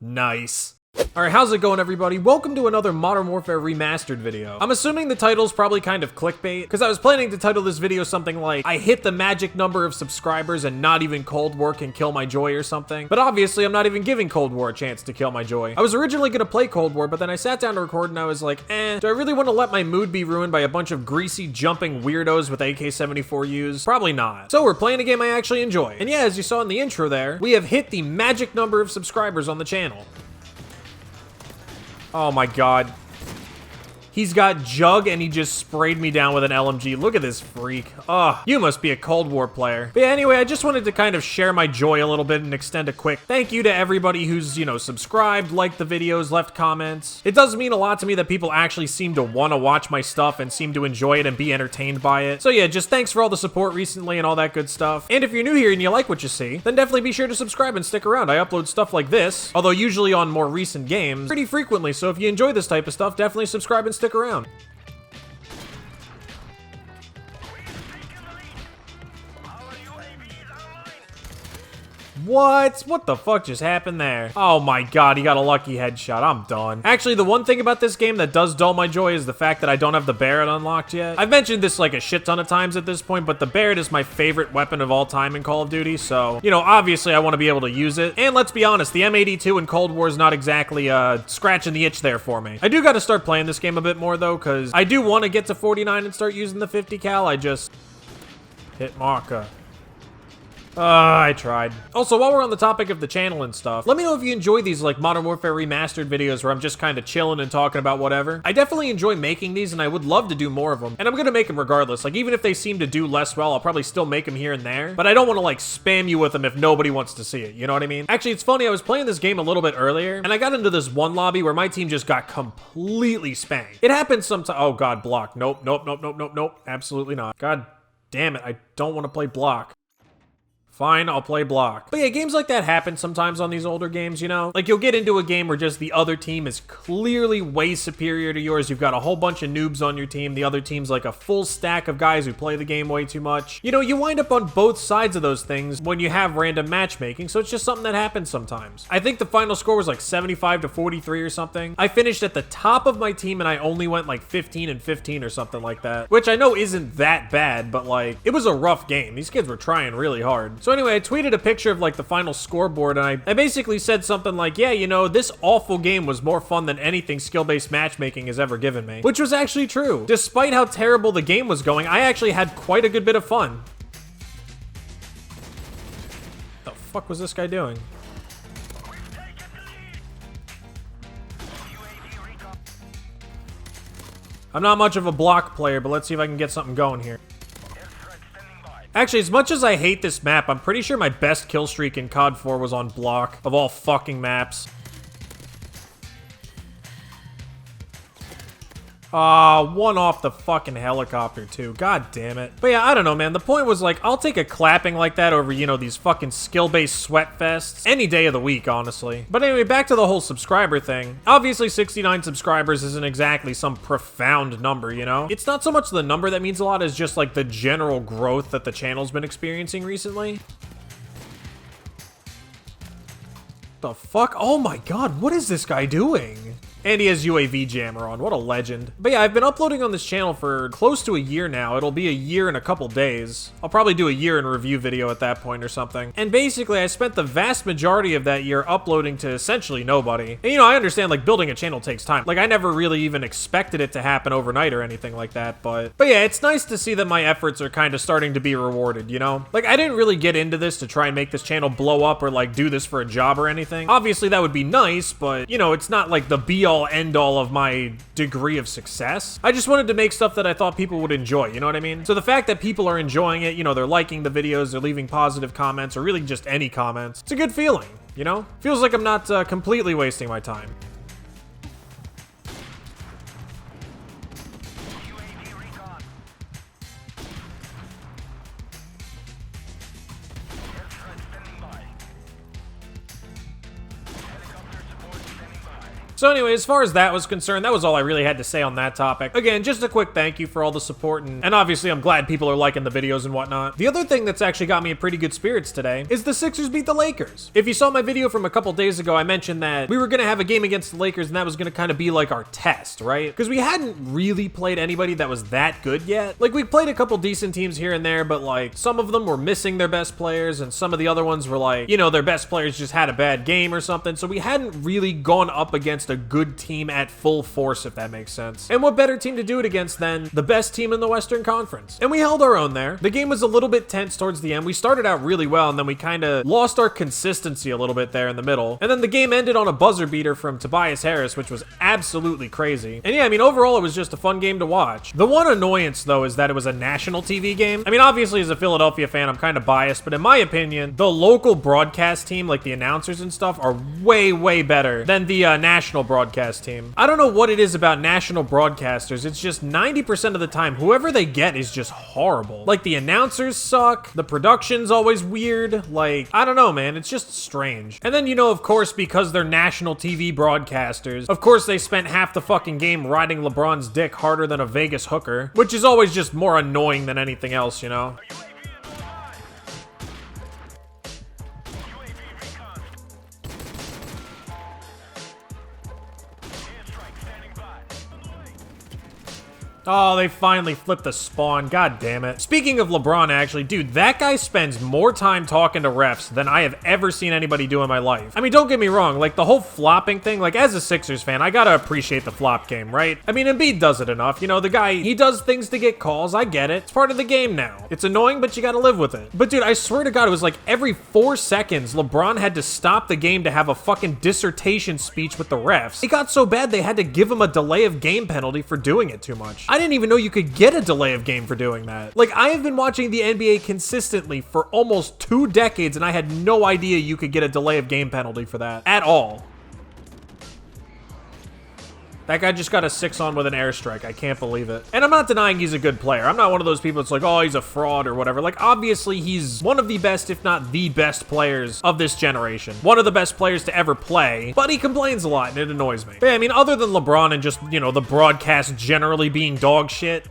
Nice. Alright, how's it going, everybody? Welcome to another Modern Warfare Remastered video. I'm assuming the title's probably kind of clickbait, because I was planning to title this video something like, I hit the magic number of subscribers and not even Cold War can kill my joy or something. But obviously, I'm not even giving Cold War a chance to kill my joy. I was originally gonna play Cold War, but then I sat down to record and I was like, do I really want to let my mood be ruined by a bunch of greasy, jumping weirdos with AK-74Us? Probably not. So we're playing a game I actually enjoy. And yeah, as you saw in the intro there, we have hit the magic number of subscribers on the channel. Oh my god. He's got Jug and he just sprayed me down with an LMG. Look at this freak. Ugh, you must be a Cold War player. But yeah, anyway, I just wanted to kind of share my joy a little bit and extend a quick thank you to everybody who's, subscribed, liked the videos, left comments. It does mean a lot to me that people actually seem to want to watch my stuff and seem to enjoy it and be entertained by it. So yeah, just thanks for all the support recently and all that good stuff. And if you're new here and you like what you see, then definitely be sure to subscribe and stick around. I upload stuff like this, although usually on more recent games, pretty frequently. So if you enjoy this type of stuff, definitely subscribe and stick around. What the fuck just happened there? Oh my god, he got a lucky headshot. I'm done. Actually, the one thing about this game that does dull my joy is the fact that I don't have the Barrett unlocked yet. I've mentioned this like a shit ton of times at this point, but the Barrett is my favorite weapon of all time in Call of Duty, so, obviously I want to be able to use it. And let's be honest, the M82 in Cold War is not exactly, scratching the itch there for me. I do gotta start playing this game a bit more, though, because I do want to get to 49 and start using the 50 cal. I just hit marker. I tried. Also, while we're on the topic of the channel and stuff, let me know if you enjoy these, like, Modern Warfare Remastered videos where I'm just kind of chilling and talking about whatever. I definitely enjoy making these, and I would love to do more of them. And I'm gonna make them regardless. Like, even if they seem to do less well, I'll probably still make them here and there. But I don't want to, like, spam you with them if nobody wants to see it. You know what I mean? Actually, it's funny. I was playing this game a little bit earlier, and I got into this one lobby where my team just got completely spanked. It happens sometimes. Oh, God, block. Nope, nope, nope, nope, nope, nope. Absolutely not. God damn it. I don't want to play block. Fine, I'll play block. But yeah, games like that happen sometimes on these older games, Like, you'll get into a game where just the other team is clearly way superior to yours. You've got a whole bunch of noobs on your team. The other team's like a full stack of guys who play the game way too much. You wind up on both sides of those things when you have random matchmaking, so it's just something that happens sometimes. I think the final score was like 75 to 43 or something. I finished at the top of my team and I only went like 15 and 15 or something like that, which I know isn't that bad, but like, it was a rough game. These kids were trying really hard. So anyway, I tweeted a picture of like the final scoreboard and I basically said something like, yeah, this awful game was more fun than anything skill-based matchmaking has ever given me. Which was actually true. Despite how terrible the game was going, I actually had quite a good bit of fun. The fuck was this guy doing? I'm not much of a block player, but let's see if I can get something going here. Actually, as much as I hate this map, I'm pretty sure my best kill streak in COD 4 was on block, of all fucking maps. One off the fucking helicopter, too. God damn it. But yeah, I don't know, man. The point was, like, I'll take a clapping like that over, these fucking skill-based sweat fests any day of the week, honestly. But anyway, back to the whole subscriber thing. Obviously, 69 subscribers isn't exactly some profound number, It's not so much the number that means a lot as just, like, the general growth that the channel's been experiencing recently. The fuck? Oh my god, what is this guy doing? And he has UAV jammer on. What a legend. But yeah, I've been uploading on this channel for close to a year now. It'll be a year in a couple days. I'll probably do a year in review video at that point or something. And basically, I spent the vast majority of that year uploading to essentially nobody. And I understand, like, building a channel takes time. Like, I never really even expected it to happen overnight or anything like that, but yeah, it's nice to see that my efforts are kind of starting to be rewarded, Like, I didn't really get into this to try and make this channel blow up or, like, do this for a job or anything. Obviously, that would be nice, but, it's not, like, the be-all end all of my degree of success. I just wanted to make stuff that I thought people would enjoy, you know what I mean? So the fact that people are enjoying it, they're liking the videos, they're leaving positive comments, or really just any comments, it's a good feeling, Feels like I'm not completely wasting my time. So anyway, as far as that was concerned, that was all I really had to say on that topic. Again, just a quick thank you for all the support, and obviously I'm glad people are liking the videos and whatnot. The other thing that's actually got me in pretty good spirits today is the Sixers beat the Lakers. If you saw my video from a couple days ago, I mentioned that we were gonna have a game against the Lakers and that was gonna kind of be like our test, right? Because we hadn't really played anybody that was that good yet. Like, we played a couple decent teams here and there, but like some of them were missing their best players and some of the other ones were like, you know, their best players just had a bad game or something. So we hadn't really gone up against a good team at full force, if that makes sense. And what better team to do it against than the best team in the Western Conference? And we held our own there. The game was a little bit tense towards the end. We started out really well and then we kind of lost our consistency a little bit there in the middle. And then the game ended on a buzzer beater from Tobias Harris, which was absolutely crazy. And yeah, I mean, overall, it was just a fun game to watch. The one annoyance, though, is that it was a national TV game. I mean, obviously, as a Philadelphia fan, I'm kind of biased, but in my opinion, the local broadcast team, like the announcers and stuff, are way, way better than the national broadcast team. I don't know what it is about national broadcasters. It's just 90% of the time, whoever they get is just horrible. Like, the announcers suck. The production's always weird. Like, I don't know, man. It's just strange. And then, you know, of course, because they're national TV broadcasters, of course, they spent half the fucking game riding LeBron's dick harder than a Vegas hooker, which is always just more annoying than anything else, you know? Oh, they finally flipped the spawn. God damn it. Speaking of LeBron, actually, dude, that guy spends more time talking to refs than I have ever seen anybody do in my life. I mean, don't get me wrong, like, the whole flopping thing, like, as a Sixers fan, I gotta appreciate the flop game, right? I mean, Embiid does it enough. You know, the guy, he does things to get calls. I get it. It's part of the game now. It's annoying, but you gotta live with it. But, dude, I swear to God, it was like every 4 seconds, LeBron had to stop the game to have a fucking dissertation speech with the refs. It got so bad, they had to give him a delay of game penalty for doing it too much. I didn't even know you could get a delay of game for doing that. Like, I have been watching the NBA consistently for almost 2 decades, and I had no idea you could get a delay of game penalty for that at all. That guy just got a 6-on with an airstrike. I can't believe it. And I'm not denying he's a good player. I'm not one of those people that's like, oh, he's a fraud or whatever. Like, obviously, he's one of the best, if not the best players of this generation. One of the best players to ever play, but he complains a lot and it annoys me. But yeah, I mean, other than LeBron and just, you know, the broadcast generally being dog shit,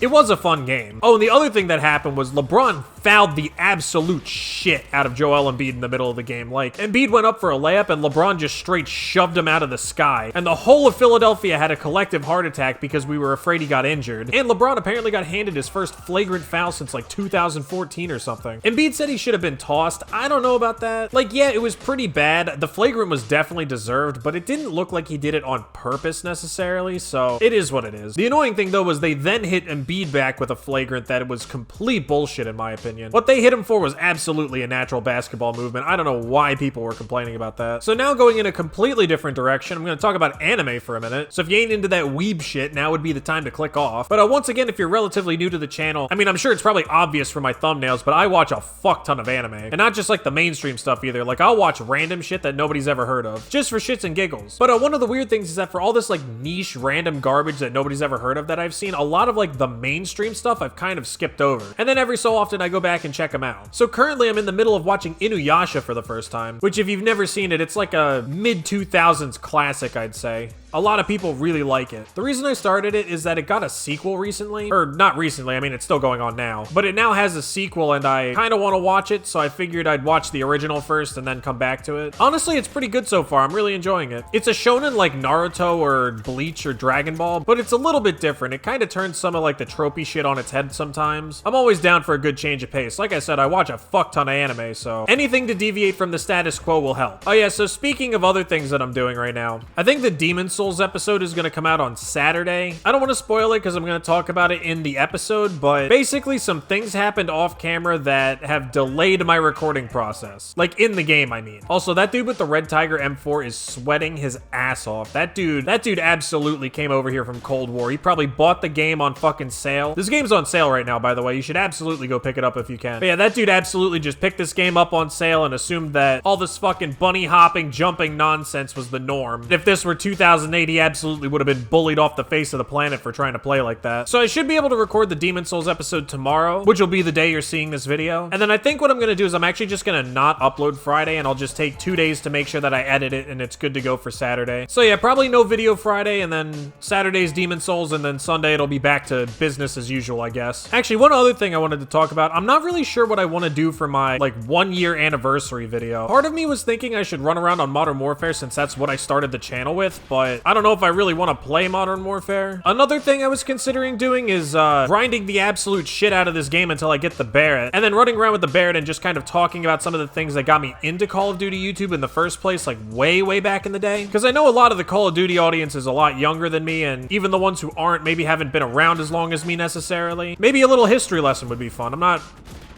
it was a fun game. Oh, and the other thing that happened was LeBron fouled the absolute shit out of Joel Embiid in the middle of the game. Like, Embiid went up for a layup and LeBron just straight shoved him out of the sky. And the whole of Philadelphia had a collective heart attack because we were afraid he got injured. And LeBron apparently got handed his first flagrant foul since like 2014 or something. Embiid said he should have been tossed. I don't know about that. Like, yeah, it was pretty bad. The flagrant was definitely deserved, but it didn't look like he did it on purpose necessarily, so it is what it is. The annoying thing though was they then hit Embiid back with a flagrant that was complete bullshit in my opinion. What they hit him for was absolutely a natural basketball movement. I don't know why people were complaining about that. So now going in a completely different direction, I'm going to talk about anime for a minute. So if you ain't into that weeb shit, now would be the time to click off. But once again, if you're relatively new to the channel, I mean, I'm sure it's probably obvious from my thumbnails, but I watch a fuck ton of anime. And not just like the mainstream stuff either. Like, I'll watch random shit that nobody's ever heard of, just for shits and giggles. But one of the weird things is that for all this like niche random garbage that nobody's ever heard of that I've seen, a lot of like the mainstream stuff I've kind of skipped over. And then every so often I go back and check them out. So currently I'm in the middle of watching Inuyasha for the first time, which if you've never seen it, it's like a mid-2000s classic, I'd say. A lot of people really like it. The reason I started it is that it got a sequel recently. Or not recently, I mean, it's still going on now. But it now has a sequel and I kind of want to watch it, so I figured I'd watch the original first and then come back to it. Honestly, it's pretty good so far. I'm really enjoying it. It's a shonen like Naruto or Bleach or Dragon Ball, but it's a little bit different. It kind of turns some of like the tropey shit on its head sometimes. I'm always down for a good change of pace. Like I said, I watch a fuck ton of anime, so anything to deviate from the status quo will help. Oh yeah, so speaking of other things that I'm doing right now, I think the Demon Souls episode is going to come out on Saturday. I don't want to spoil it because I'm going to talk about it in the episode, but basically some things happened off camera that have delayed my recording process. Like in the game, I mean. Also, that dude with the Red Tiger M4 is sweating his ass off. That dude absolutely came over here from Cold War. He probably bought the game on fucking sale. This game's on sale right now, by the way. You should absolutely go pick it up if you can. But yeah, that dude absolutely just picked this game up on sale and assumed that all this fucking bunny hopping, jumping nonsense was the norm. If this were 2008, 2008, he absolutely would have been bullied off the face of the planet for trying to play like that. So I should be able to record the Demon Souls episode tomorrow, which will be the day you're seeing this video. And then I think what I'm gonna do is I'm actually just gonna not upload Friday, and I'll just take 2 days to make sure that I edit it and it's good to go for Saturday. So yeah, probably no video Friday, and then Saturday's Demon Souls, and then Sunday it'll be back to business as usual, I guess. Actually, one other thing I wanted to talk about, I'm not really sure what I want to do for my, like, 1-year anniversary video. Part of me was thinking I should run around on Modern Warfare since that's what I started the channel with, but I don't know if I really want to play Modern Warfare. Another thing I was considering doing is grinding the absolute shit out of this game until I get the Barrett, and then running around with the Barrett and just kind of talking about some of the things that got me into Call of Duty YouTube in the first place, like way back in the day. Because I know a lot of the Call of Duty audience is a lot younger than me, and even the ones who aren't maybe haven't been around as long as me necessarily. Maybe a little history lesson would be fun. I'm not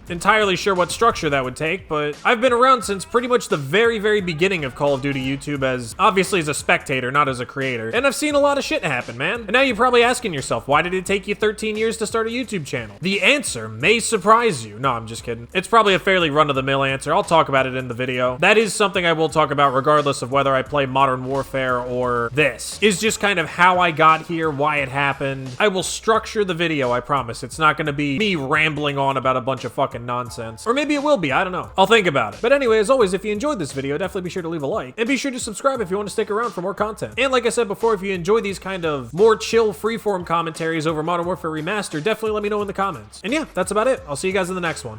entirely sure what structure that would take, but I've been around since pretty much the very beginning of Call of Duty YouTube, as obviously as a spectator, not as a creator. And I've seen a lot of shit happen, man. And now you're probably asking yourself, why did it take you 13 years to start a YouTube channel? The answer may surprise you. No, I'm just kidding. It's probably a fairly run-of-the-mill answer. I'll talk about it in the video. That is something I will talk about regardless of whether I play Modern Warfare or this. Is just kind of how I got here, why it happened. I will structure the video, I promise. It's not gonna be me rambling on about a bunch of fucking nonsense. Or maybe it will be, I don't know. I'll think about it. But anyway, as always, if you enjoyed this video, definitely be sure to leave a like. And be sure to subscribe if you want to stick around for more content. And like I said before, if you enjoy these kind of more chill, freeform commentaries over Modern Warfare Remastered, definitely let me know in the comments. And yeah, that's about it. I'll see you guys in the next one.